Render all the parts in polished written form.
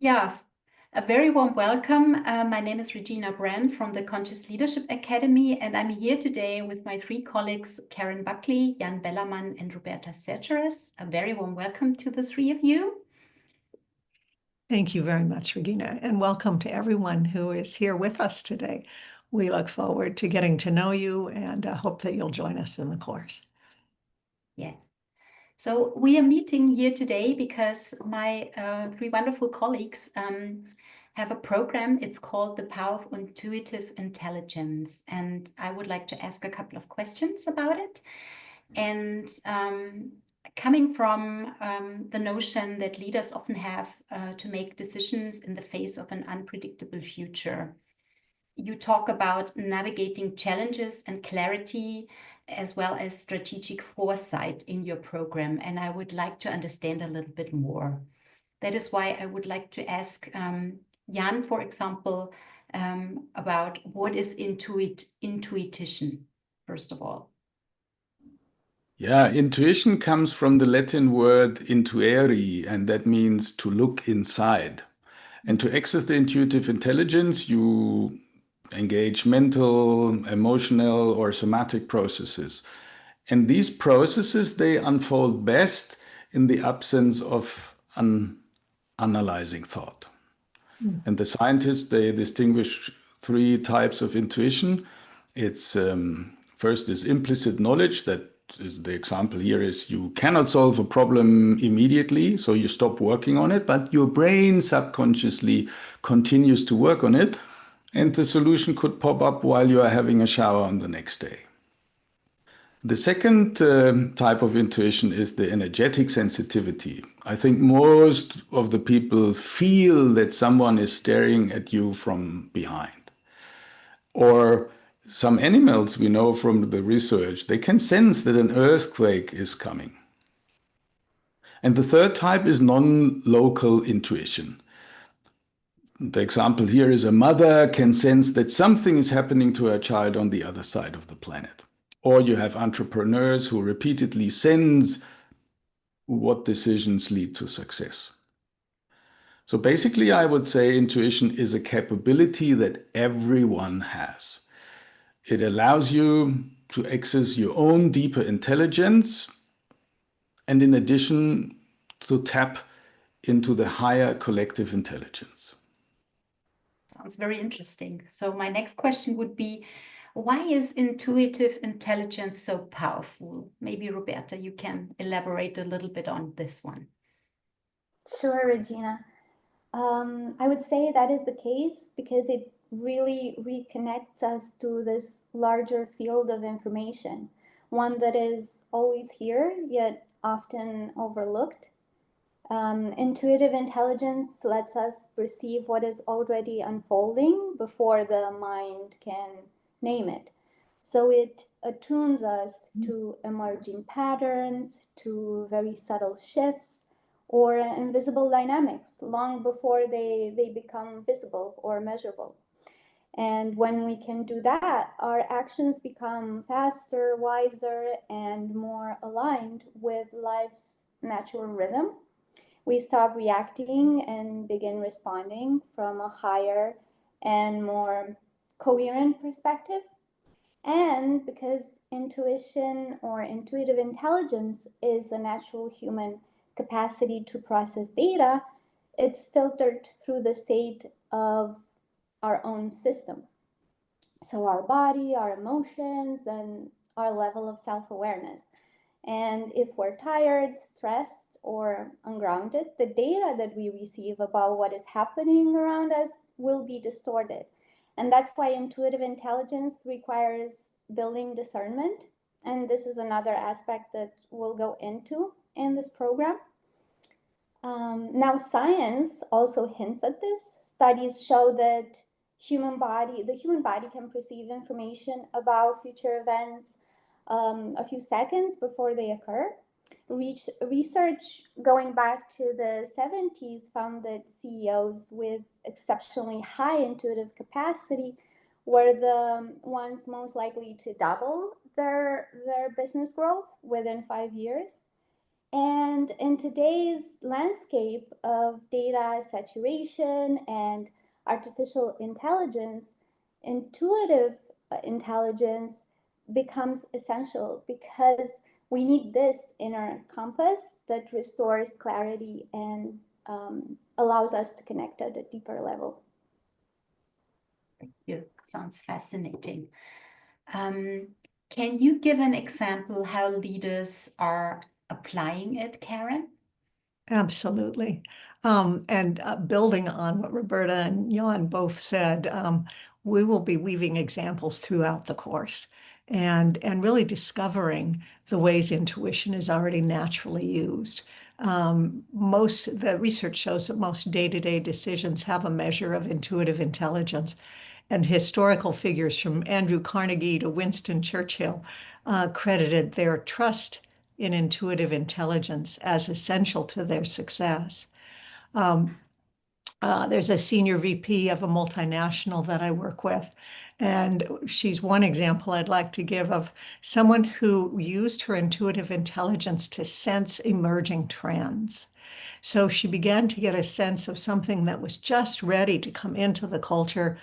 Yeah, a very warm welcome. My name is Regina Brand from the Conscious Leadership Academy, and I'm here today with my three colleagues, Karen Buckley, Jan Bellermann, and Roberta Sergeres. A very warm welcome to the three of you. Thank you very much, Regina, and welcome to everyone who is here with us today. We look forward to getting to know you and hope that you'll join us in the course. Yes. So we are meeting here today because my three wonderful colleagues have a program. It's called The Power of Intuitive Intelligence. And I would like to ask a couple of questions about it. And coming from the notion that leaders often have to make decisions in the face of an unpredictable future. You talk about navigating challenges and clarity, as well as strategic foresight in your program. And I would like to understand a little bit more. That is why I would like to ask Jan, for example, about what is intuition, first of all. Yeah, intuition comes from the Latin word intuere, and that means to look inside. And to access the intuitive intelligence, you engage mental, emotional, or somatic processes. And these processes, they unfold best in the absence of an analyzing thought. And the scientists, they distinguish three types of intuition. It's first is implicit knowledge. That is, the example here is you cannot solve a problem immediately, so you stop working on it, but your brain subconsciously continues to work on it, and the solution could pop up while you are having a shower on the next day. The second type of intuition is the energetic sensitivity. I think most of the people feel that someone is staring at you from behind. Or some animals we know from the research, they can sense that an earthquake is coming. And the third type is non-local intuition. The example here is a mother can sense that something is happening to her child on the other side of the planet. Or you have entrepreneurs who repeatedly sense what decisions lead to success. So basically, I would say intuition is a capability that everyone has. It allows you to access your own deeper intelligence, and in addition, to tap into the higher collective intelligence. Sounds very interesting. So my next question would be, why is intuitive intelligence so powerful? Maybe Roberta, you can elaborate a little bit on this one. Sure, Regina. I would say that is the case because it really reconnects us to this larger field of information, one that is always here, yet often overlooked. Intuitive intelligence lets us perceive what is already unfolding before the mind can name it. So it attunes us to emerging patterns, to very subtle shifts, or invisible dynamics long before they become visible or measurable. And when we can do that, our actions become faster, wiser, and more aligned with life's natural rhythm. We stop reacting and begin responding from a higher and more coherent perspective. And because intuition or intuitive intelligence is a natural human capacity to process data, it's filtered through the state of our own system. So our body, our emotions, and our level of self-awareness. And if we're tired, stressed, or ungrounded, the data that we receive about what is happening around us will be distorted. And that's why intuitive intelligence requires building discernment. And this is another aspect that we'll go into in this program. Now, science also hints at this. Studies show that the human body can perceive information about future events a few seconds before they occur. Research going back to the 70s found that CEOs with exceptionally high intuitive capacity were the ones most likely to double their business growth within 5 years. And in today's landscape of data saturation and artificial intelligence, intuitive intelligence becomes essential because we need this inner compass that restores clarity and allows us to connect at a deeper level. Yeah, sounds fascinating. Can you give an example how leaders are applying it, Karen? Absolutely. And building on what Roberta and Jan both said, we will be weaving examples throughout the course and really discovering the ways intuition is already naturally used. The research shows that most day-to-day decisions have a measure of intuitive intelligence, and historical figures from Andrew Carnegie to Winston Churchill credited their trust in intuitive intelligence as essential to their success. There's a senior VP of a multinational that I work with, and she's one example I'd like to give of someone who used her intuitive intelligence to sense emerging trends. So she began to get a sense of something that was just ready to come into the culture.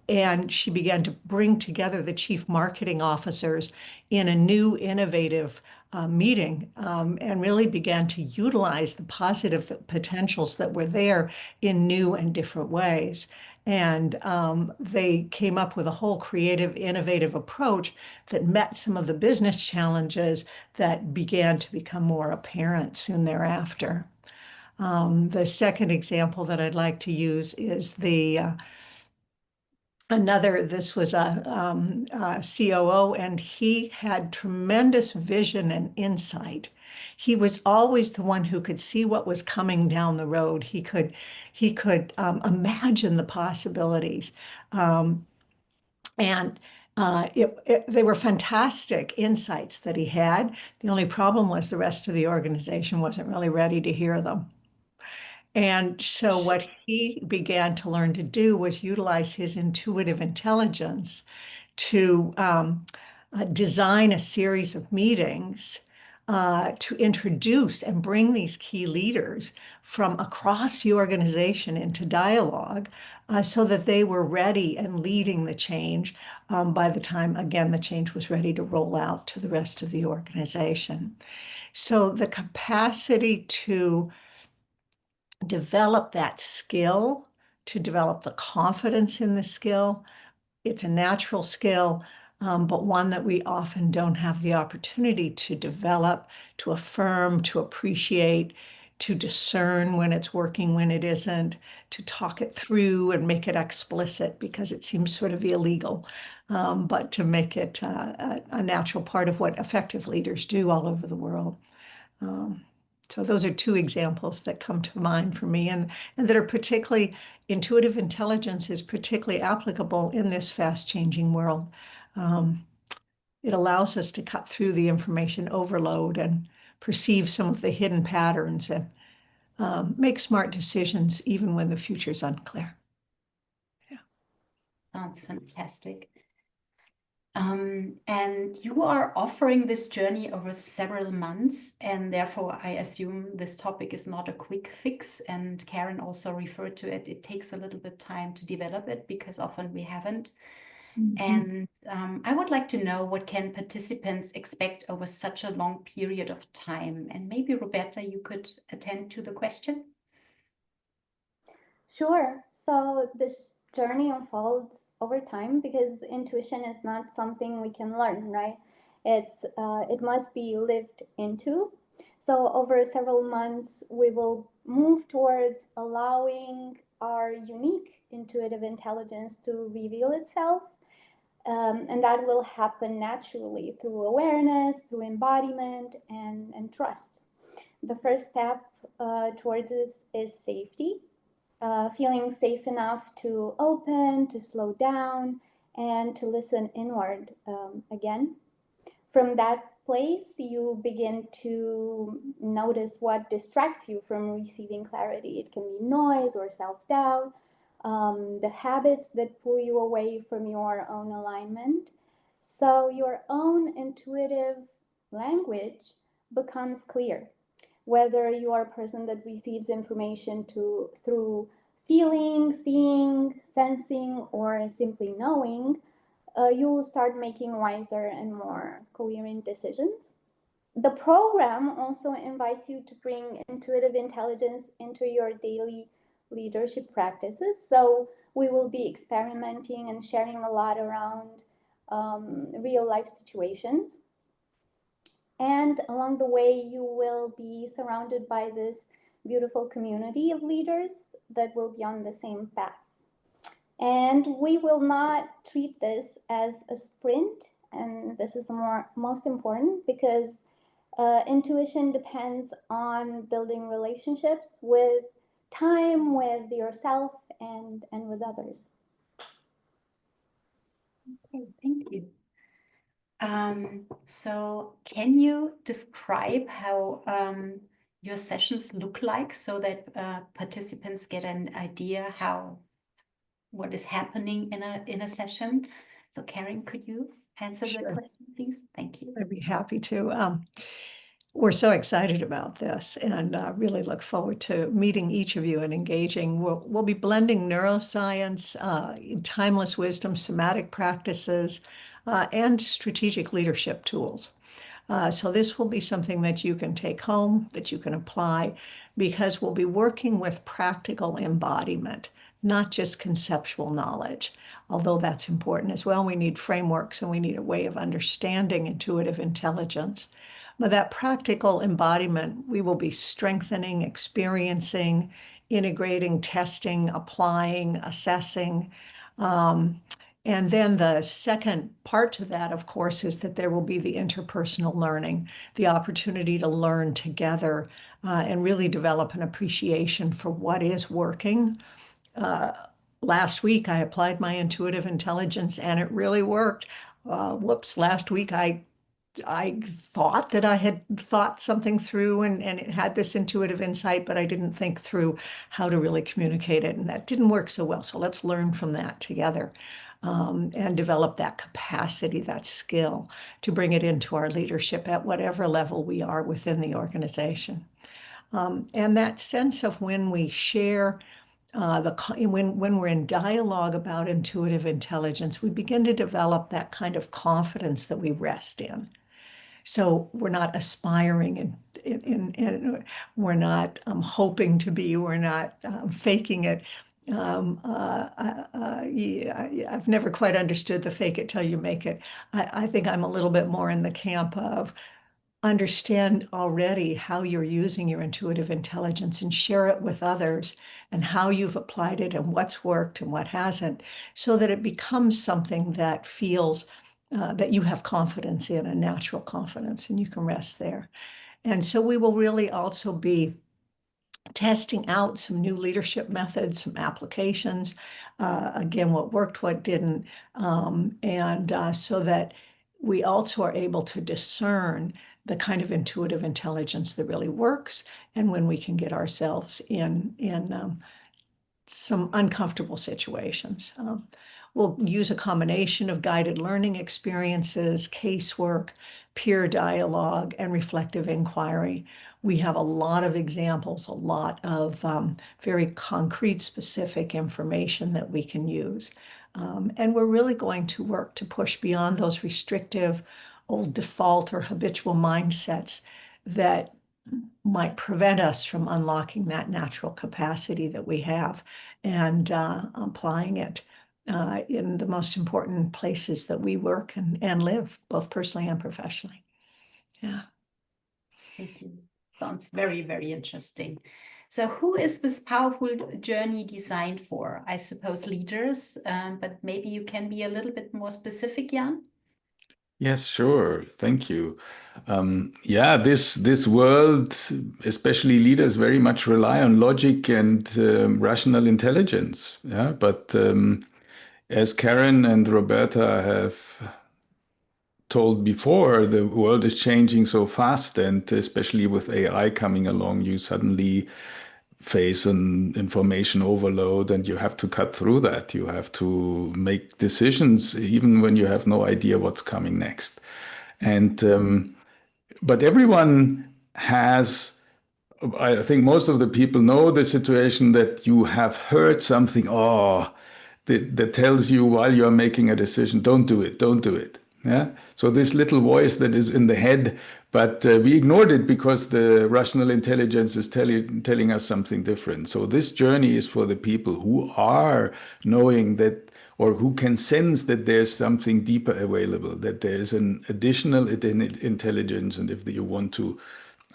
And she began to bring together the chief marketing officers in a new, innovative meeting and really began to utilize the positive potentials that were there in new and different ways. And they came up with a whole creative, innovative approach that met some of the business challenges that began to become more apparent soon thereafter. The second example that I'd like to use is this was a COO, and he had tremendous vision and insight. He was always the one who could see what was coming down the road. He could imagine the possibilities. And they were fantastic insights that he had. The only problem was the rest of the organization wasn't really ready to hear them. And so what he began to learn to do was utilize his intuitive intelligence to design a series of meetings to introduce and bring these key leaders from across the organization into dialogue so that they were ready and leading the change by the time, again, the change was ready to roll out to the rest of the organization. So the capacity to develop that skill, to develop the confidence in the skill. It's a natural skill, but one that we often don't have the opportunity to develop, to affirm, to appreciate, to discern when it's working, when it isn't, to talk it through and make it explicit because it seems sort of illegal, but to make it a natural part of what effective leaders do all over the world. So those are two examples that come to mind for me and that are particularly, intuitive intelligence is particularly applicable in this fast changing world. It allows us to cut through the information overload and perceive some of the hidden patterns and make smart decisions even when the future is unclear. Yeah. Sounds fantastic. And you are offering this journey over several months, and therefore I assume this topic is not a quick fix. And Karen also referred to it. It takes a little bit time to develop it because often we haven't. And I would like to know, what can participants expect over such a long period of time? And maybe Roberta, you could attend to the question. Sure. So this journey unfolds over time because intuition is not something we can learn, right? It must be lived into. So over several months, we will move towards allowing our unique intuitive intelligence to reveal itself. And that will happen naturally through awareness, through embodiment, and trust. The first step towards this is safety. Feeling safe enough to open, to slow down, and to listen inward again. From that place, you begin to notice what distracts you from receiving clarity. It can be noise or self-doubt, the habits that pull you away from your own alignment. So your own intuitive language becomes clear. Whether you are a person that receives information through feeling, seeing, sensing, or simply knowing, you will start making wiser and more coherent decisions. The program also invites you to bring intuitive intelligence into your daily leadership practices. So we will be experimenting and sharing a lot around real life situations. And along the way, you will be surrounded by this beautiful community of leaders that will be on the same path. And we will not treat this as a sprint. And this is most important, because intuition depends on building relationships with time, with yourself, and with others. Okay, thank you. So can you describe how your sessions look like, so that participants get an idea what is happening in a session? So Karen, could you answer the Sure. question, please? Thank you. I'd be happy to. We're so excited about this, and really look forward to meeting each of you and engaging. We'll be blending neuroscience, timeless wisdom, somatic practices, and strategic leadership tools. So this will be something that you can take home, that you can apply, because we'll be working with practical embodiment, not just conceptual knowledge. Although that's important as well, we need frameworks and we need a way of understanding intuitive intelligence. But that practical embodiment, we will be strengthening, experiencing, integrating, testing, applying, assessing. And then the second part to that, of course, is that there will be the interpersonal learning, the opportunity to learn together and really develop an appreciation for what is working. Last week, I applied my intuitive intelligence and it really worked. Last week, I thought that I had thought something through and it had this intuitive insight, but I didn't think through how to really communicate it. And that didn't work so well. So let's learn from that together and develop that capacity, that skill to bring it into our leadership at whatever level we are within the organization. And that sense of when we share when we're in dialogue about intuitive intelligence, we begin to develop that kind of confidence that we rest in. So we're not aspiring and we're not hoping to be, we're not faking it. I've never quite understood the fake it till you make it. I think I'm a little bit more in the camp of understand already how you're using your intuitive intelligence and share it with others and how you've applied it and what's worked and what hasn't, so that it becomes something that feels that you have confidence in, a natural confidence, and you can rest there. And so we will really also be testing out some new leadership methods, some applications, again, what worked, what didn't, so that we also are able to discern the kind of intuitive intelligence that really works, and when we can get ourselves in some uncomfortable situations. We'll use a combination of guided learning experiences, casework, peer dialogue, and reflective inquiry. We have a lot of examples, a lot of very concrete, specific information that we can use. And we're really going to work to push beyond those restrictive, old default or habitual mindsets that might prevent us from unlocking that natural capacity that we have and applying it in the most important places that we work and live, both personally and professionally. Yeah. Thank you. Sounds very, very interesting. So who is this powerful journey designed for? I suppose leaders, but maybe you can be a little bit more specific, Jan? Yes, sure. Thank you. Yeah, this world, especially leaders, very much rely on logic and rational intelligence. Yeah, but as Karen and Roberta have told before, the world is changing so fast, and especially with AI coming along, you suddenly face an information overload and you have to cut through that. You have to make decisions even when you have no idea what's coming next. And but everyone has, I think most of the people know the situation that you have heard something, that tells you while you're making a decision, don't do it, don't do it. Yeah. So this little voice that is in the head, but we ignored it because the rational intelligence is telling us something different. So this journey is for the people who are knowing that, or who can sense that there's something deeper available, that there's an additional intelligence. And if you want to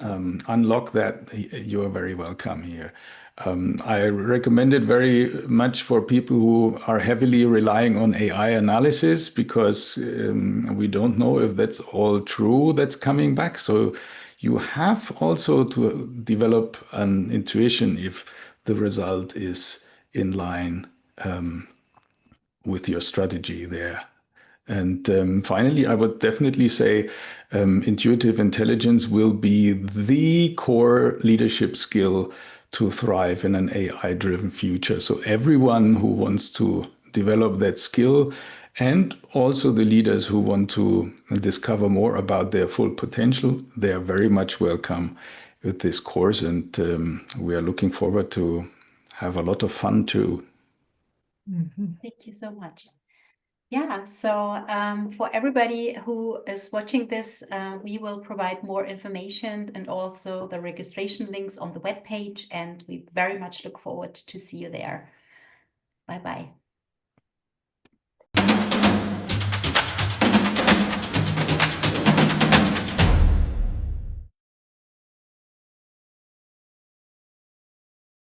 unlock that, you're very welcome here. I recommend it very much for people who are heavily relying on AI analysis, because we don't know if that's all true that's coming back. So you have also to develop an intuition if the result is in line with your strategy there. And finally, I would definitely say intuitive intelligence will be the core leadership skill to thrive in an AI-driven future. So everyone who wants to develop that skill, and also the leaders who want to discover more about their full potential, they are very much welcome with this course. And we are looking forward to have a lot of fun too. Thank you so much. Yeah, so for everybody who is watching this, we will provide more information and also the registration links on the webpage, and we very much look forward to see you there. Bye-bye.